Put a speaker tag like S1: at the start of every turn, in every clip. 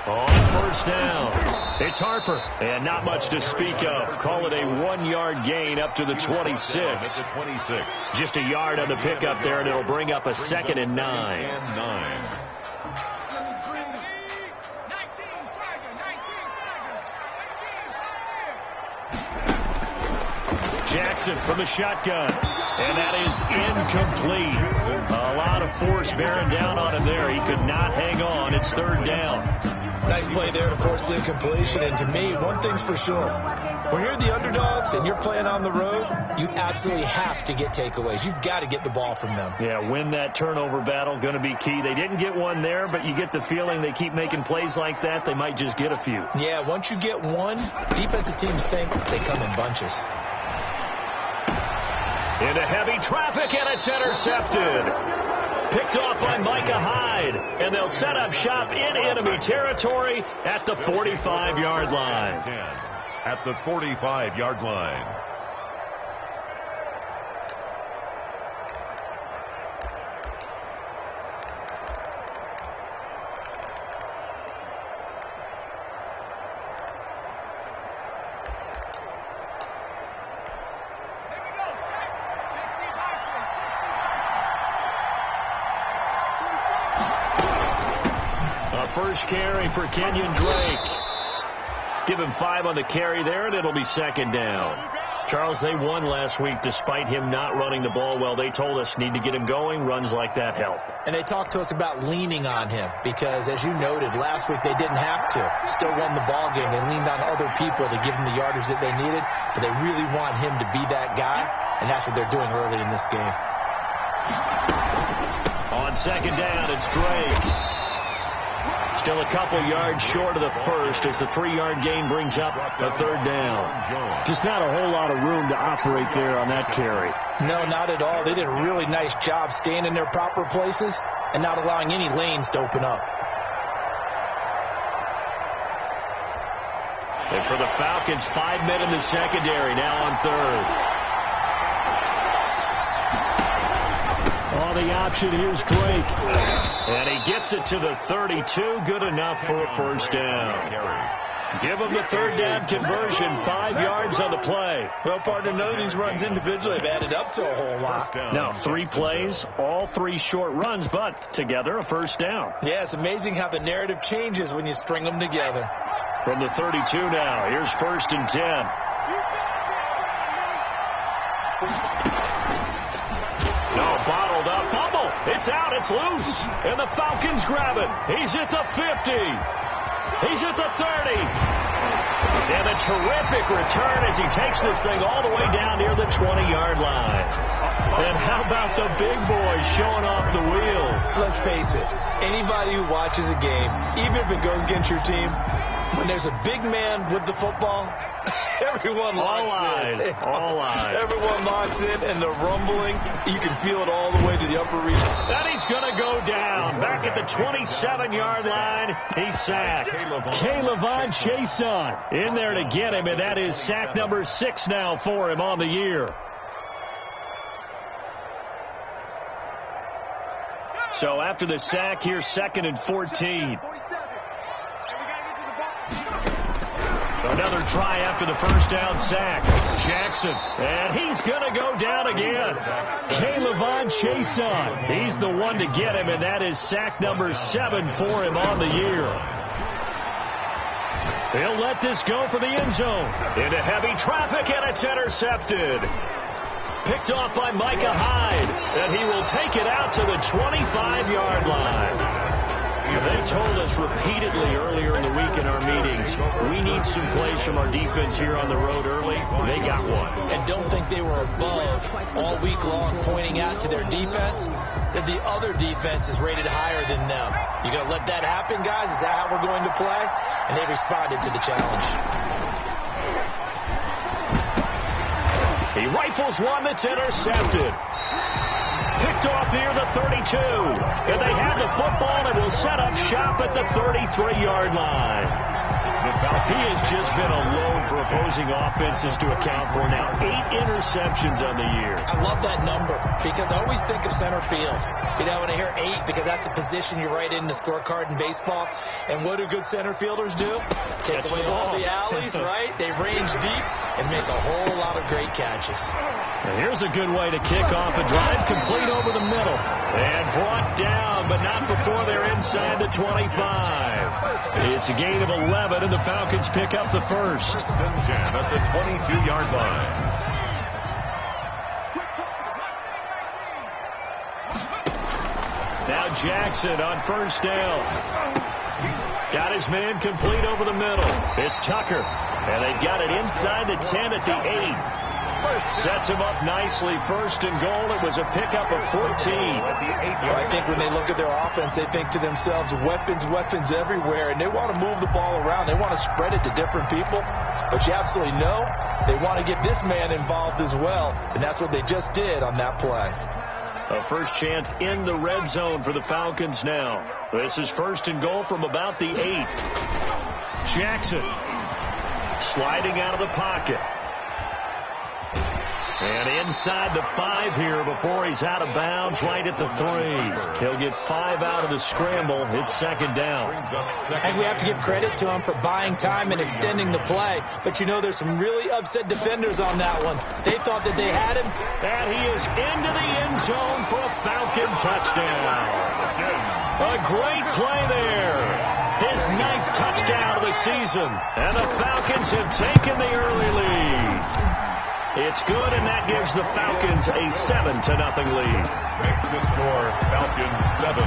S1: On first down, it's Harper, and not much to speak of. Call it a 1-yard gain up to the 26. Just a yard on the pickup there, and it'll bring up a 2nd and 9. Jackson from the shotgun, and that is incomplete. A lot of force bearing down on him there. He could not hang on. It's 3rd down.
S2: Nice play there to force the incompletion. And to me, one thing's for sure. When you're the underdogs and you're playing on the road, you absolutely have to get takeaways. You've got to get the ball from them.
S1: Yeah, win that turnover battle, going to be key. They didn't get one there, but you get the feeling they keep making plays like that, they might just get a few.
S2: Yeah, once you get one, defensive teams think they come in bunches.
S1: Into heavy traffic, and it's intercepted. Picked off by Micah Hyde, and they'll set up shop in enemy territory at the 45-yard line.
S3: At the 45-yard line.
S1: First carry for Kenyon Drake. Give him 5 on the carry there, and it'll be 2nd down. Charles, they won last week despite him not running the ball well. They told us need to get him going. Runs like that help.
S2: And they talked to us about leaning on him because, as you noted, last week they didn't have to. Still won the ball game. They leaned on other people to give them the yardage that they needed, but they really want him to be that guy, and that's what they're doing early in this game.
S1: On 2nd down, it's Drake. Still a couple yards short of the first as the 3-yard gain brings up a 3rd down. Just not a whole lot of room to operate there on that carry.
S2: No, not at all. They did a really nice job staying in their proper places and not allowing any lanes to open up.
S1: And for the Falcons, 5 men in the secondary, now on 3rd. On the option, here's Drake. And he gets it to the 32. Good enough for a 1st down. Give him the 3rd down conversion. 5 yards on the play.
S2: Well, partner, none of these runs individually have added up to a whole lot.
S1: Now, 3 plays, all 3 short runs, but together a 1st down.
S2: Yeah, it's amazing how the narrative changes when you string them together.
S1: From the 32 now, here's 1st and 10. Bottled up, fumble. It's out, it's loose. And the Falcons grab it. He's at the 50. He's at the 30. And a terrific return as he takes this thing all the way down near the 20-yard line. And how about the big boys showing off the wheels?
S2: Let's face it, anybody who watches a game, even if it goes against your team, when there's a big man with the football, everyone locks in.
S1: All eyes.
S2: Everyone locks in, and the rumbling, you can feel it all the way to the upper region.
S1: And he's going to go down. Back at the 27-yard line, he's sacked. Kayvon Chason in there to get him, and that is sack number 6 now for him on the year. So after the sack, here's 2nd and 14. Another try after the 1st down sack. Jackson. And he's going to go down again. Kayvon Chason. He's the one to get him, and that is sack number 7 for him on the year. He'll let this go for the end zone. Into heavy traffic, and it's intercepted. Picked off by Micah Hyde, and he will take it out to the 25-yard line. They told us repeatedly earlier in the week in our meetings, we need some plays from our defense here on the road early. They got one.
S2: And don't think they were above all week long pointing out to their defense that the other defense is rated higher than them. You going to let that happen, guys? Is that how we're going to play? And they responded to the challenge.
S1: He rifles one that's intercepted. Picked off near the 32. And they have the football and will set up shop at the 33-yard line. He has just been a load for opposing offenses to account for now. 8 interceptions on the year.
S2: I love that number because I always think of center field. You know, when I hear 8, because that's the position you write in the scorecard in baseball. And what do good center fielders do? Take away all the alleys, right? They range deep and make a whole lot of great catches.
S1: And here's a good way to kick off a drive, complete over the middle. And brought down, but not before they're inside the 25. It's a gain of 11, and the Falcons pick up the first.
S3: And 10 at the 22-yard line.
S1: Now Jackson on first down. Got his man complete over the middle. It's Tucker. And they got it inside the 10 at the 8. Sets him up nicely. First and goal. It was a pickup of 14.
S2: Well, I think when they look at their offense, they think to themselves, weapons, weapons everywhere. And they want to move the ball around. They want to spread it to different people. But you absolutely know they want to get this man involved as well. And that's what they just did on that play.
S1: A first chance in the red zone for the Falcons now. This is first and goal from about the 8. Jackson sliding out of the pocket. And inside the 5 here before he's out of bounds right at the 3. He'll get 5 out of the scramble. It's second down.
S2: And we have to give credit to him for buying time and extending the play. But you know there's some really upset defenders on that one. They thought that they had him.
S1: And he is into the end zone for a Falcon touchdown. A great play there. His 9th touchdown of the season. And the Falcons have taken the early lead. It's good, and that gives the Falcons a 7-0 lead.
S3: Makes the score Falcons 7,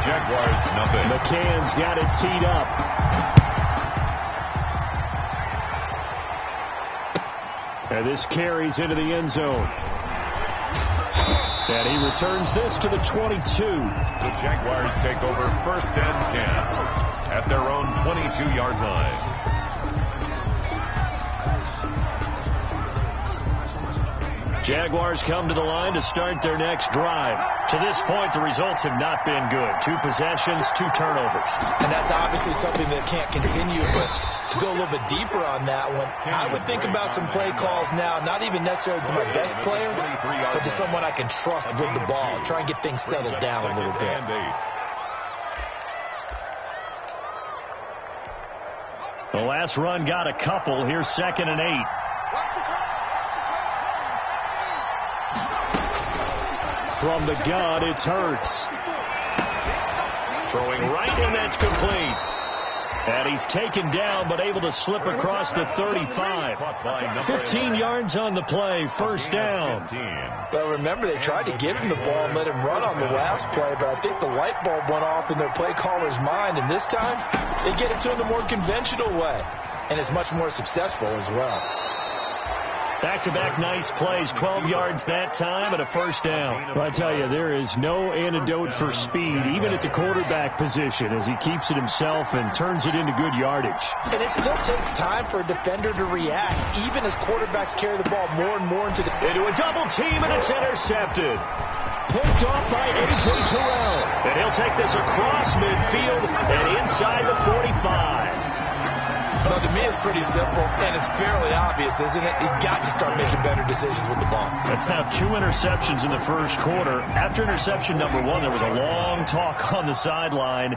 S3: Jaguars nothing.
S1: McCann's got it teed up. And this carries into the end zone. And he returns this to the 22.
S3: The Jaguars take over first and 10 at their own 22-yard line.
S1: Jaguars come to the line to start their next drive. To this point, the results have not been good. 2 possessions, 2 turnovers.
S2: And that's obviously something that can't continue, but to go a little bit deeper on that one, I would think about some play calls now, not even necessarily to my best player, but to someone I can trust with the ball. Try and get things settled down a little bit.
S1: The last run got a couple. Here's second and 8. From the gun, it's Hurts. Throwing right, and that's complete. And he's taken down, but able to slip across the 35. 15 yards on the play, first down.
S2: Well, remember, they tried to give him the ball and let him run on the last play, but I think the light bulb went off in their play caller's mind, and this time, they get it to him the more conventional way, and it's much more successful as well.
S1: Back-to-back nice plays, 12 yards that time and a first down. Well, I tell you, there is no antidote for speed, even at the quarterback position, as he keeps it himself and turns it into good yardage.
S2: And it still takes time for a defender to react, even as quarterbacks carry the ball more and more into
S1: a double team, and it's intercepted. Picked off by A.J. Terrell. And he'll take this across midfield and inside the 45.
S2: Well, to me, it's pretty simple, and it's fairly obvious, isn't it? He's got to start making better decisions with the ball.
S1: That's now 2 interceptions in the first quarter. After interception number 1, there was a long talk on the sideline,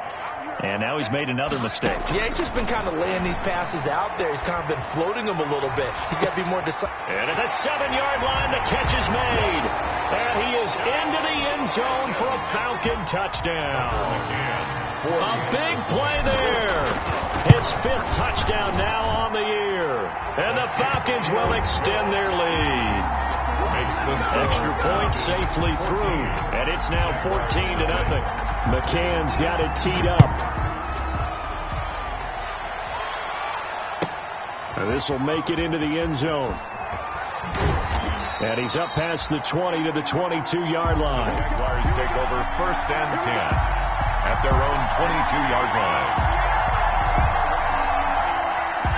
S1: and now he's made another mistake.
S2: Yeah, he's just been kind of laying these passes out there. He's kind of been floating them a little bit. He's got to be more decisive.
S1: And at the 7-yard line, the catch is made. And he is into the end zone for a Falcon touchdown. A big play there. His 5th touchdown now on the year. And the Falcons will extend their lead. Extra point safely through. And it's now 14-0. McCann's got it teed up. And this will make it into the end zone. And he's up past the 20 to the 22-yard line.
S3: Jaguars take over first and 10 at their own 22-yard line.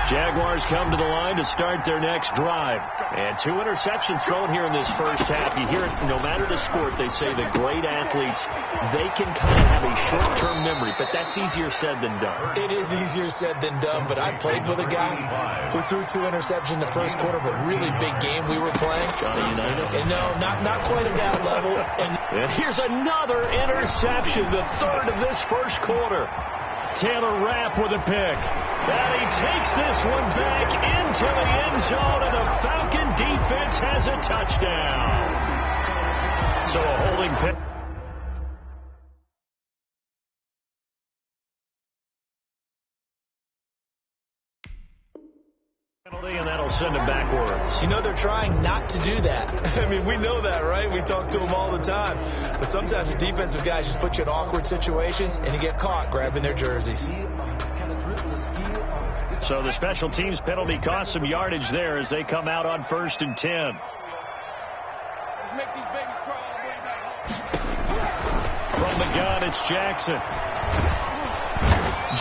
S1: Jaguars come to the line to start their next drive. And 2 interceptions thrown here in this first half. You hear it no matter the sport. They say the great athletes, they can kind of have a short-term memory, but that's easier said than done.
S2: It is easier said than done, but I played with a guy who threw 2 interceptions in the first quarter of a really big game we were playing.
S1: Johnny Unitas?
S2: And no, not quite at that level.
S1: And here's another interception, the 3rd of this first quarter. Taylor Rapp with a pick. And he takes this one back into the end zone, and the Falcon defense has a touchdown. So a holding pick. And that'll send him backwards.
S2: You know, they're trying not to do that. I mean, we know that, right? We talk to them all the time. But sometimes the defensive guys just put you in awkward situations, and you get caught grabbing their jerseys.
S1: So the special teams penalty cost some yardage there as they come out on 1st and 10.
S4: Let's make these babies crawl all the way back home.
S1: From the gun, it's Jackson.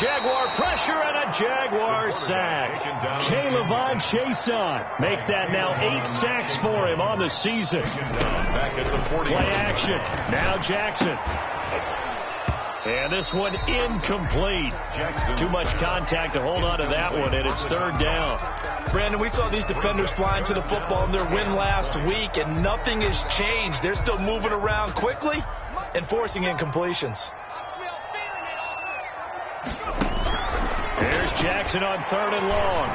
S1: Jaguar pressure and a Jaguar sack. K'Lavon Chaisson make that now 8 sacks for him on the season. Play action. Now Jackson. And this one incomplete. Too much contact to hold on to that one, and it's 3rd down.
S2: Brandon, we saw these defenders flying to the football in their win last week, and nothing has changed. They're still moving around quickly and forcing incompletions.
S1: Here's Jackson on 3rd and long.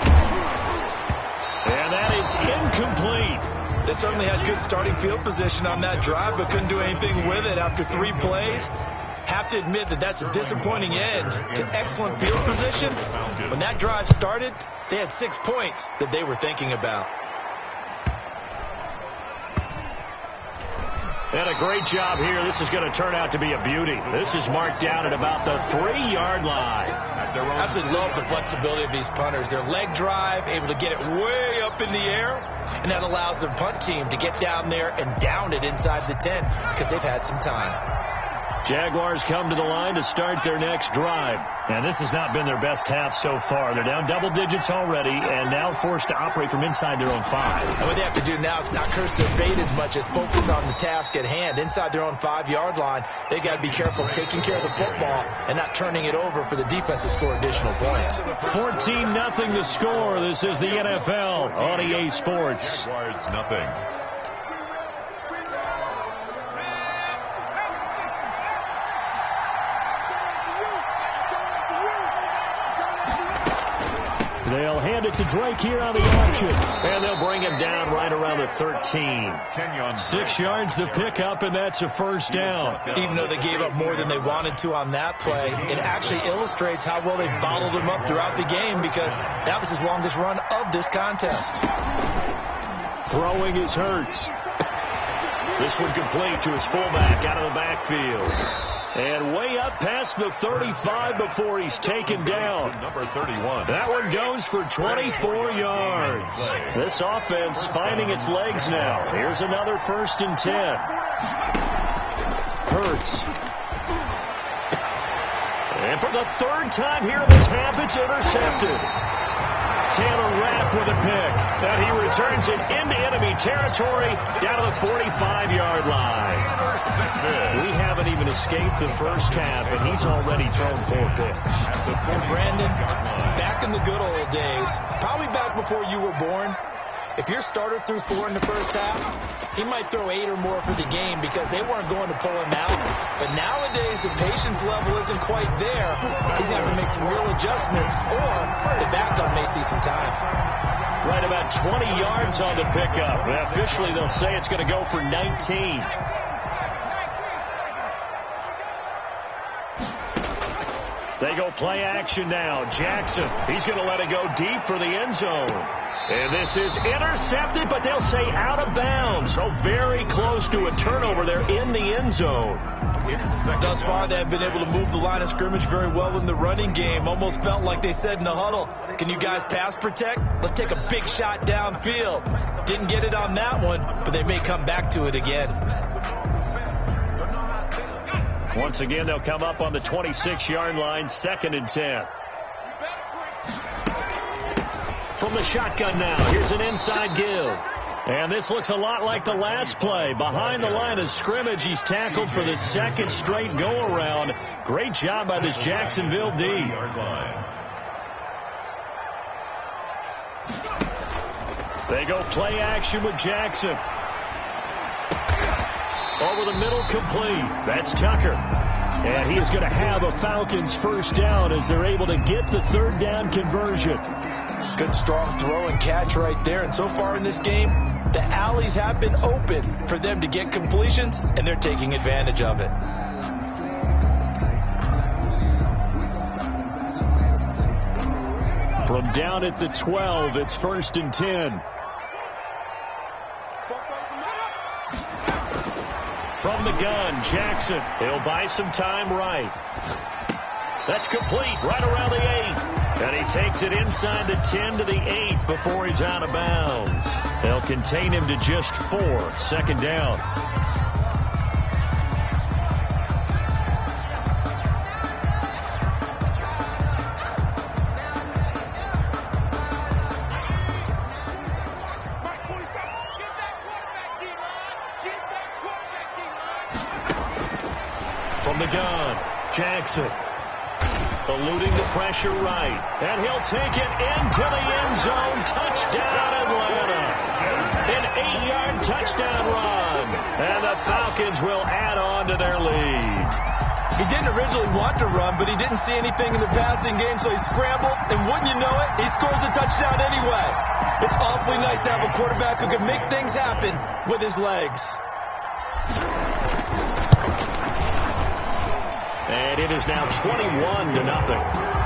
S1: And that is incomplete.
S2: They certainly had good starting field position on that drive, but couldn't do anything with it after 3 plays. Have to admit that that's a disappointing end to excellent field position. When that drive started, they had 6 points that they were thinking about.
S1: And a great job here. This is going to turn out to be a beauty. This is marked down at about the 3-yard line.
S2: I absolutely love the flexibility of these punters. Their leg drive, able to get it way up in the air, and that allows their punt team to get down there and down it inside the 10 because they've had some time.
S1: Jaguars come to the line to start their next drive. And this has not been their best half so far. They're down double digits already and now forced to operate from inside their own 5.
S2: And what they have to do now is not curse their fate as much as focus on the task at hand. Inside their own 5-yard line, they got to be careful taking care of the football and not turning it over for the defense to score additional points.
S1: 14-0 the score. This is the NFL on EA Sports.
S3: Jaguars nothing.
S1: They'll hand it to Drake here on the option. And they'll bring him down right around the 13. 6 yards the pickup, and that's a 1st down.
S2: Even though they gave up more than they wanted to on that play, it actually illustrates how well they bottled him up throughout the game because that was his longest run of this contest.
S1: Throwing is Hurts. This one complete to his fullback out of the backfield. And way up past the 35 before he's taken down.
S3: Number 31.
S1: That one goes for 24 yards. This offense finding its legs now. Here's another 1st and 10. Hurts. And for the 3rd time here in this half, it's intercepted. Taylor Rapp with a pick. And he returns it into enemy territory down to the 45-yard line. We haven't even escaped the first half, and he's already thrown 4 picks.
S2: And Brandon, back in the good old days, probably back before you were born, if your starter threw 4 in the first half, he might throw 8 or more for the game because they weren't going to pull him out. But nowadays, the patience level isn't quite there. He's going to have to make some real adjustments, or the backup may see some time.
S1: Right about 20 yards on the pickup. Officially, they'll say it's going to go for 19. They go play action now. Jackson, he's going to let it go deep for the end zone. And this is intercepted, but they'll say out of bounds. So very close to a turnover there in the end zone.
S2: Thus far, they have been able to move the line of scrimmage very well in the running game. Almost felt like they said in the huddle, can you guys pass protect? Let's take a big shot downfield. Didn't get it on that one, but they may come back to it again.
S1: Once again, they'll come up on the 26-yard line, 2nd and 10. from the shotgun now. Here's an inside give. And this looks a lot like the last play. Behind the line of scrimmage, he's tackled for the second straight go-around. Great job by this Jacksonville D. They go play action with Jackson. Over the middle, complete. That's Tucker. And he is going to have a Falcons first down as they're able to get the third down conversion.
S2: Good strong throw and catch right there. And so far in this game, the alleys have been open for them to get completions, and they're taking advantage of it.
S1: From down at the 12, it's 1st and 10. From the gun, Jackson. He'll buy some time right. That's complete right around the 8. And he takes it inside the 10 to the 8 before he's out of bounds. They'll contain him to just 4. Second down. From the gun, Jackson. Eluding the pressure right. And he'll take it into the end zone. Touchdown, Atlanta. An 8-yard touchdown run. And the Falcons will add on to their lead.
S2: He didn't originally want to run, but he didn't see anything in the passing game, so he scrambled. And wouldn't you know it, he scores a touchdown anyway. It's awfully nice to have a quarterback who can make things happen with his legs.
S1: And it is now 21-0.